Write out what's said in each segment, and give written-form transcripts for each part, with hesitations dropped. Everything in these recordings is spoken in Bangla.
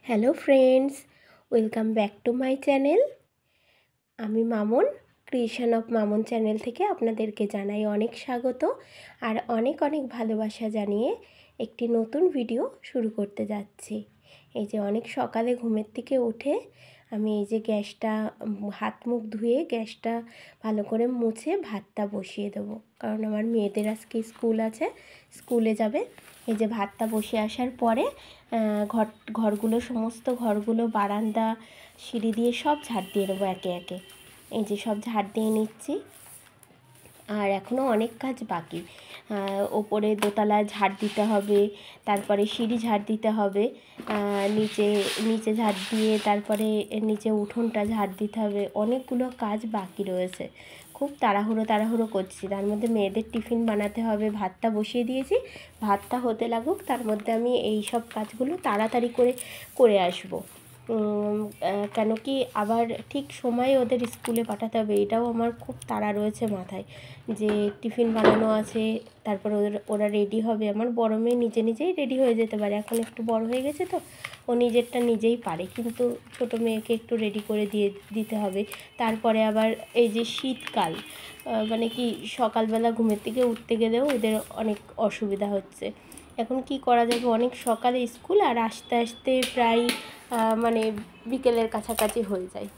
Hello friends, welcome back to my channel. আমি Mamun, creation of Mamun channel থেকে আপনাদেরকে জানাই অনেক স্বাগত আর অনেক অনেক ভালোবাসা জানিয়ে একটি নতুন ভিডিও শুরু করতে যাচ্ছি। এই যে অনেক সকালে ঘুমের থেকে উঠে আমি এই যে গ্যাসটা হাত মুখ ধুয়ে গ্যাসটা ভালো করে মুছে ভাতটা বসিয়ে দেবো, কারণ আমার মেয়েদের আজকে স্কুল আছে, স্কুলে যাবে। এই যে ভাতটা বসে আসার পরে ঘরগুলো সমস্ত ঘরগুলো বারান্দা সিঁড়ি দিয়ে সব ঝাড় দিয়ে নেবো একে একে। এই যে সব ঝাড় দিয়ে নিচ্ছি, আর এখনও অনেক কাজ বাকি। ওপরে দোতলায় ঝাড় দিতে হবে, তারপরে সিঁড়ি ঝাড় দিতে হবে, নিচে নিচে ঝাড় দিয়ে তারপরে নিচে উঠোনটা ঝাড় দিতে হবে। অনেকগুলো কাজ বাকি রয়েছে, খুব তাড়াহুড়ো করছি। তার মধ্যে মেয়েদের টিফিন বানাতে হবে, ভাতটা বসিয়ে দিয়েছি, ভাতটা হতে লাগুক, তার মধ্যে আমি এই সব কাজগুলো তাড়াতাড়ি করে আসবো। কেন কি আবার ঠিক সময়ে ওদের স্কুলে পাঠাতে হবে, এটাও আমার খুব তাড়া রয়েছে মাথায়, যে টিফিন বানানো আছে, তারপর ওরা রেডি হবে। আমার বড় মেয়ে নিজেই রেডি হয়ে যেতে পারে, এখন একটু বড় হয়ে গেছে তো, ও নিজেরটা নিজেই পারে, কিন্তু ছোটো মেয়েকে একটু রেডি করে দিতে হবে। তারপরে আবার এই যে শীতকাল, মানে কি সকালবেলা ঘুমের থেকে উঠতে গেলেও ওদের অনেক অসুবিধা হচ্ছে। এখন কি করা যাবে, অনেক সকালে স্কুল আর আসতে আসতে প্রায় মানে বিকেলের কাছাকাছি হয়ে যায়।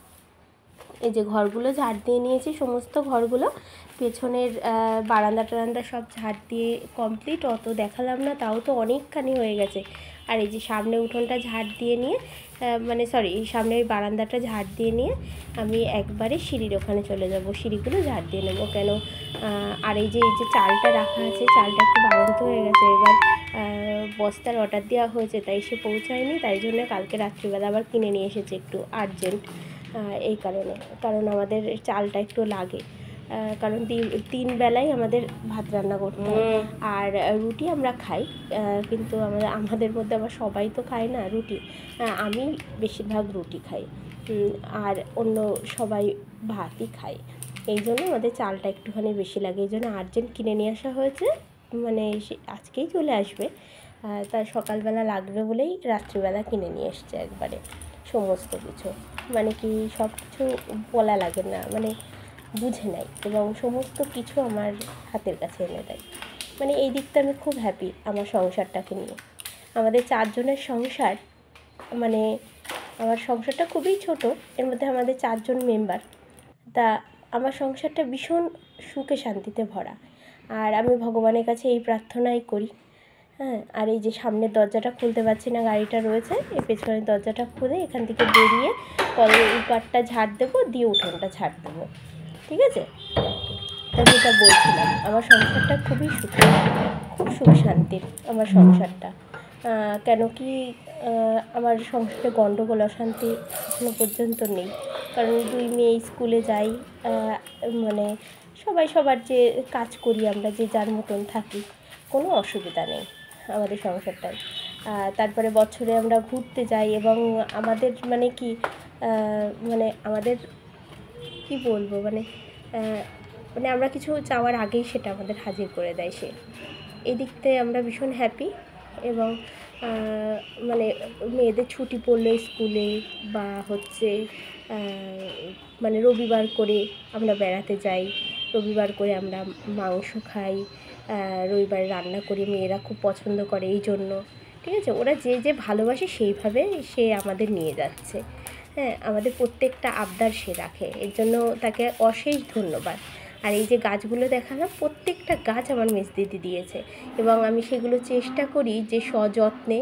এই যে ঘরগুলো ঝাড় দিয়ে নিয়েছি, সমস্ত ঘরগুলো, পেছনের বারান্দা টারান্দা সব ঝাড় দিয়ে কমপ্লিট। অত দেখালাম না, তাও তো অনেকখানি হয়ে গেছে। আর এই যে সামনে উঠোনটা ঝাড় দিয়ে নিয়ে সামনে ওই বারান্দাটা ঝাড় দিয়ে নিয়ে আমি একবারে সিঁড়ির ওখানে চলে যাব, সিঁড়িগুলো ঝাড় দিয়ে নেবো। কেন আর এই যে চালটা রাখা আছে, চালটা একটু বাড়ন্ত হয়ে গেছে, এবার বস্তার অর্ডার দেওয়া হয়েছে, তাই সে পৌঁছায়নি, তাই জন্য কালকে রাত্রিবেলা আবার কিনে নিয়ে এসেছে একটু আর্জেন্ট। এই কারণ আমাদের চালটা একটু লাগে, কারণ তিন বেলায় আমাদের ভাত রান্না করতে হয়। আর রুটি আমরা খাই, কিন্তু আমাদের মধ্যে আবার সবাই তো খায় না রুটি, আমি বেশিরভাগ রুটি খাই, আর অন্য সবাই ভাতই খায়। এই জন্য আমাদের চালটা একটুখানি বেশি লাগে, এই জন্য আর্জেন্ট কিনে নিয়ে আসা হয়েছে, মানে আজকেই চলে আসবে, তার সকালবেলা লাগবে বলেই রাত্রিবেলা কিনে নিয়ে এসছে একবারে সমস্ত কিছু। মানে কি সব কিছু বলা লাগে না, মানে বুঝে নেয় এবং সমস্ত কিছু আমার হাতের কাছে এনে দেয়। মানে এই দিকটা আমি খুব হ্যাপি আমার সংসারটাকে নিয়ে। আমাদের চারজনের সংসার, মানে আমার সংসারটা খুবই ছোট, এর মধ্যে আমাদের চারজন মেম্বার, তা আমার সংসারটা ভীষণ সুখে শান্তিতে ভরা। আর আমি ভগবানের কাছে এই প্রার্থনাই করি, আর এই যে সামনের দরজাটা খুলতে পারছি না, গাড়িটা রয়েছে, এই পেছনের দরজাটা খুলে এখান থেকে বেরিয়ে কলের উপারটা ঝাড় দেবো, দিয়ে উঠোনটা ঝাড় দেবো, ঠিক আছে? তা যেটা বলছিলাম, আমার সংসারটা খুবই খুব সুখ শান্তির আমার সংসারটা। কেন কি আমার সংসারে গণ্ডগোল অশান্তি এখনো পর্যন্ত নেই, কারণ দুই মেয়ে স্কুলে যাই, মানে সবাই সবার যে কাজ করি, আমরা যে যার মতন থাকি, কোনো অসুবিধা নেই আমাদের সংসারটায়। তারপরে বছরে আমরা ঘুরতে যাই, এবং আমাদের মানে কি মানে আমাদের কি বলবো, মানে আমরা কিছু চাওয়ার আগেই সেটা আমাদের হাজির করে দেয় সে। এই দিক থেকে আমরা ভীষণ হ্যাপি। এবং মানে মেয়েদের ছুটি পড়লে স্কুলে বা হচ্ছে মানে রবিবার করে আমরা বেড়াতে যাই, রবিবার করে আমরা মাংস খাই, রবিবার রান্না করি, মেয়েরা খুব পছন্দ করে এই জন্য, ঠিক আছে? ওরা যে ভালোবাসে সেইভাবে সে আমাদের নিয়ে যাচ্ছে, আমাদের প্রত্যেকটা আবদার সে রাখে, এর জন্য তাকে অশেষ ধন্যবাদ। আর এই যে গাছগুলো দেখালাম, প্রত্যেকটা গাছ আমার মেজদিদি দিয়েছে, এবং আমি সেগুলো চেষ্টা করি যে সযত্নে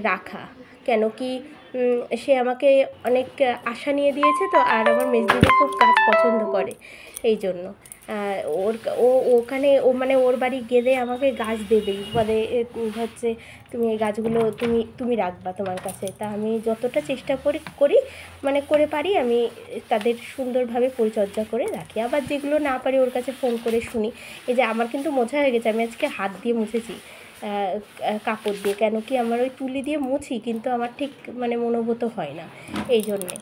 রাখা। কেন কি সে আমাকে অনেক আশা নিয়ে দিয়েছে তো, আর আমার মেজদিদি খুব গাছ পছন্দ করে, এই জন্য ওখানে মানে ওর বাড়ি গেলে আমাকে গাছ দেবেই, বলে হচ্ছে তুমি এই গাছগুলো তুমি রাখবা তোমার কাছে। তা আমি যতটা চেষ্টা করি মানে করে পারি, আমি তাদের সুন্দরভাবে পরিচর্যা করে রাখি। আবার যেগুলো না পারি ওর কাছে ফোন করে শুনি। এই যে আমার কিন্তু মোছা হয়ে গেছে, আমি আজকে হাত দিয়ে মুছেছি কাপড় দিয়ে, কেন কি আমার ওই তুলি দিয়ে মুছি, কিন্তু আমার ঠিক মানে মনোভূত হয় না, এই জন্যে।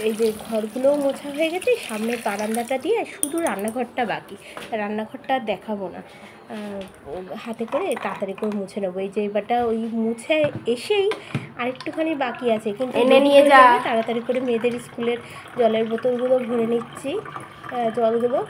এই যে ঘরগুলোও মোছা হয়ে গেছে, সামনের বারান্দাটা দিয়ে শুধু রান্নাঘরটা বাকি। রান্নাঘরটা আর দেখাবো না, হাতে করে তাড়াতাড়ি করে মুছে নেবো। এই যে এবারটা ওই মুছে এসেই আরেকটুখানি বাকি আছে, কিন্তু এনে নিয়ে যা তাড়াতাড়ি করে মেয়েদের স্কুলের জলের বোতলগুলো ভরে নিচ্ছি। জলগুলো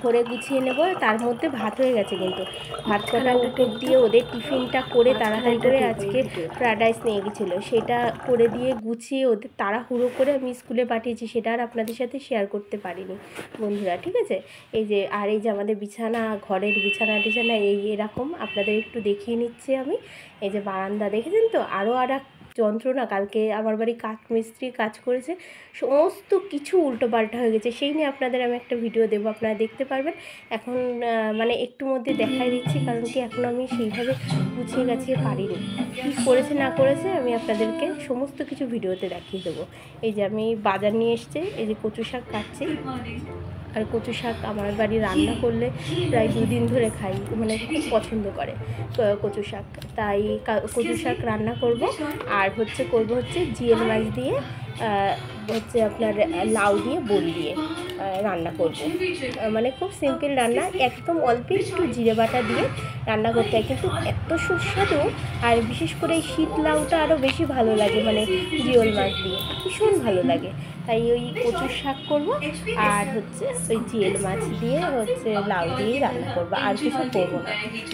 ভরে গুছিয়ে নেব। তার মধ্যে ভাত হয়ে গেছে, কিন্তু ভাত কটা উপর দিয়ে ওদের টিফিনটা করে তাড়াতাড়ি করে আজকে ফ্রায়েড রাইস নিয়ে গেছিলো, সেটা করে দিয়ে গুছিয়ে ওদের তাড়াহুড়ো করে আমি স্কুলে পাঠিয়েছি। সেটা আর আপনাদের সাথে শেয়ার করতে পারিনি বন্ধুরা, ঠিক আছে। এই যে আর এই যে আমাদের বিছানা, ঘরের বিছানা টিছানা এরকম আপনাদের একটু দেখিয়ে নিচ্ছি আমি। এই যে বারান্দা দেখেছেন তো, আরও আর এক যন্ত্রণা। কালকে আমার বাড়ি কাঠমিস্ত্রি কাজ করেছে, সমস্ত কিছু উল্টোপাল্টা হয়ে গেছে। সেই নিয়ে আপনাদের আমি একটা ভিডিও দেবো, আপনারা দেখতে পারবেন। এখন মানে একটু মধ্যে দেখাই দিচ্ছি, কারণ কি এখন আমি সেইভাবে গুছিয়ে গাছিয়ে পারিনি। কী করেছে না করেছে আমি আপনাদেরকে সমস্ত কিছু ভিডিওতে দেখিয়ে দেবো। এই যে আমি বাজার নিয়ে এসেছি, এই যে কচু শাক কাটছি। আর কচু শাক আমার বাড়ি রান্না করলে প্রায় 2 দিন ধরে খাই, মানে খুব পছন্দ করে কচু শাক। তাই কচু শাক রান্না করব। আর করব জিএল মাছ দিয়ে, হচ্ছে আপনার লাউ দিয়ে, বড়ি দিয়ে রান্না করব। মানে খুব সিম্পল রান্না, একদম অল্প একটু জিরে বাটা দিয়ে রান্না করতে হয়, কিন্তু এত সুস্বাদু। আর বিশেষ করে এই শীত লাউটা আরও বেশি ভালো লাগে, মানে জিওল মাছ দিয়ে ভীষণ ভালো লাগে। তাই ওই কচুর শাক করব, আর ওই জিএল মাছ দিয়ে লাউ দিয়েই রান্না করবো, আর কিছু করবো না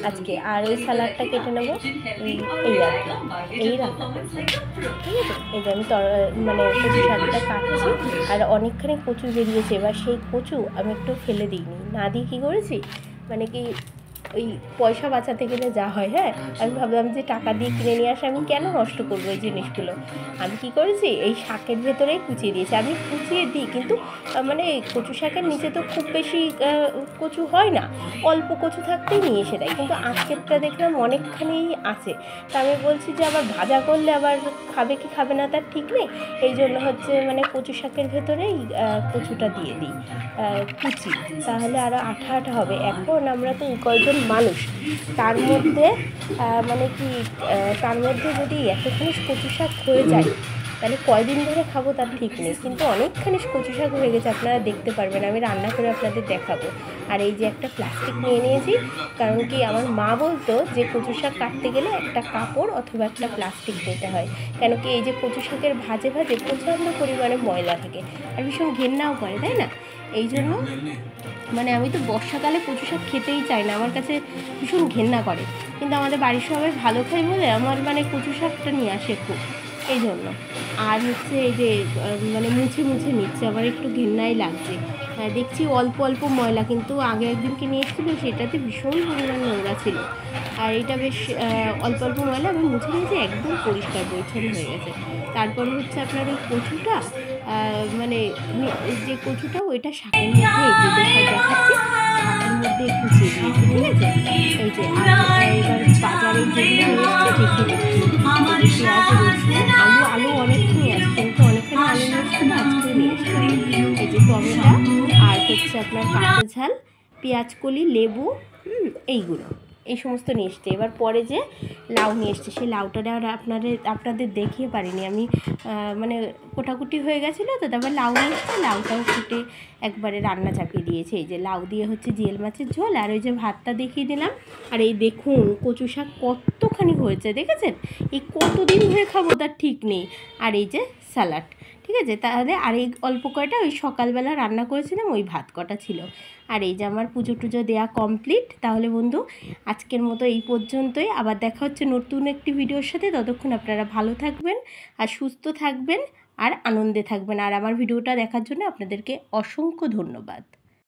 আজকে। আর ওই স্যালাডটা কেটে নেবো, এই আর কি, এই রান্না করবো, ঠিক আছে। এই যে আমি মানে কচু শাকটা কাটছি, আর অনেকখানি কচু বেরিয়েছে। এবার সেই কচু আমি একটু ফেলে দিইনি, না দিয়ে কী করেছি, মানে কি ওই পয়সা বাঁচাতে গেলে যা হয়, হ্যাঁ, আমি ভাবলাম যে টাকা দিয়ে কিনে নিয়ে আসে, আমি কেন নষ্ট করবো এই জিনিসগুলো। আমি কী করেছি, এই শাকের ভেতরেই কুচিয়ে দিয়েছি। আমি কুচিয়ে দিই, কিন্তু মানে কচু শাকের নিচে তো খুব বেশি কচু হয় না, অল্প কচু থাকতেই নিয়ে এসে দেয়। কিন্তু আজকেরটা দেখলাম অনেকখানি আছে, তা আমি বলছি যে আবার ভাজা করলে আবার খাবে কি খাবে না তার ঠিক নেই। এই জন্য মানে কচু শাকের ভেতরেই কচুটা দিয়ে দিই কুচি, তাহলে আরও আঠা আঠা হবে। এখন আমরা তো কয়েকজন মানুষ, তার মধ্যে মানে কি তার মধ্যে যদি এতখানি কচু শাক হয়ে যায়, তাহলে কয়দিন ধরে খাবো তার ঠিক নেই। কিন্তু অনেকখানি কচু শাক হয়ে গেছে, আপনারা দেখতে পারবেন, আমি রান্না করে আপনাদের দেখাবো। আর এই যে একটা প্লাস্টিক নিয়ে নিয়েছি, কারণ কি আমার মা বলতো যে কচু শাক কাটতে গেলে একটা কাপড় অথবা একটা প্লাস্টিক নিতে হয়, কেন কি এই যে কচু শাকের ভাজে ভাজে প্রচণ্ড পরিমাণে ময়লা থাকে, আর ভীষণ ঘেন্নাও করে, তাই না। এই জন্য মানে আমি তো বর্ষাকালে কচু শাক খেতেই চাই না, আমার কাছে ভীষণ ঘেন্না করে। কিন্তু আমাদের বাড়ির সবাই ভালো খায় বলে আমার মানে কচু শাকটা নিয়ে আসে খুব, এই জন্য। আর এই যে মানে মুছে মুছে নিচ্ছে, আবার একটু ঘেন্নাই লাগছে। দেখছি অল্প অল্প ময়লা, কিন্তু আগে একদিনকে নিয়ে এসেছিলো সেটাতে ভীষণ পরিমাণ নোংরা ছিল। আর এটা বেশ অল্প অল্প ময়লা আমি মুছে নিয়েছি, একদম পরিষ্কার পরিচ্ছন্ন হয়ে গেছে। তারপরে আপনার ওই কচুটা, মানে যে কচুটা ওইটা শাকের মধ্যে দেখাচ্ছি, শাকের মধ্যে কুচিয়ে দিয়েছি, ঠিক আছে। এই যে এবার বাজারে যেগুলো নিয়ে এসছে দেখে নিচ্ছি, আলু অনেকখানি আছে, কিন্তু অনেকখানি আলু নিয়ে এসছে না, আজকে নিয়ে এসছে। এই যে টমেটো, আর আপনার কাঁচা ঝাল, পেঁয়াজকলি, লেবু, এইগুলো এই সমস্ত নিয়ে এসছে। এবার পরে যে লাউ নিয়ে এসছে, সেই লাউটা আর আপনাদের দেখিয়ে পারিনি আমি, মানে কোটাকুটি হয়ে গেছিলো তো। তারপর লাউ নিয়ে এসছে, লাউটাও ফুটে একবারে রান্না চাপিয়ে দিয়েছে। এই যে লাউ দিয়ে জিএল মাছের ঝোল, আর ওই যে ভাতটা দেখিয়ে দিলাম। আর এই দেখুন কচু শাক কতখানি হয়েছে, দেখেছেন, এই কতদিন ধরে খাবো তার ঠিক নেই। আর এই যে স্যালাড, ঠিক আছে। তাহলে আর এই অল্প কয়টা ওই সকালবেলা রান্না করেছিলাম, ওই ভাত কটা ছিল। আর এই যে আমার পুজো টুজো দেওয়া কমপ্লিট। তাহলে বন্ধু আজকের মতো এই পর্যন্তই, আবার দেখা হচ্ছে নতুন একটি ভিডিওর সাথে। ততক্ষণ আপনারা ভালো থাকবেন আর সুস্থ থাকবেন আর আনন্দে থাকবেন। আর আমার ভিডিওটা দেখার জন্য আপনাদেরকে অসংখ্য ধন্যবাদ।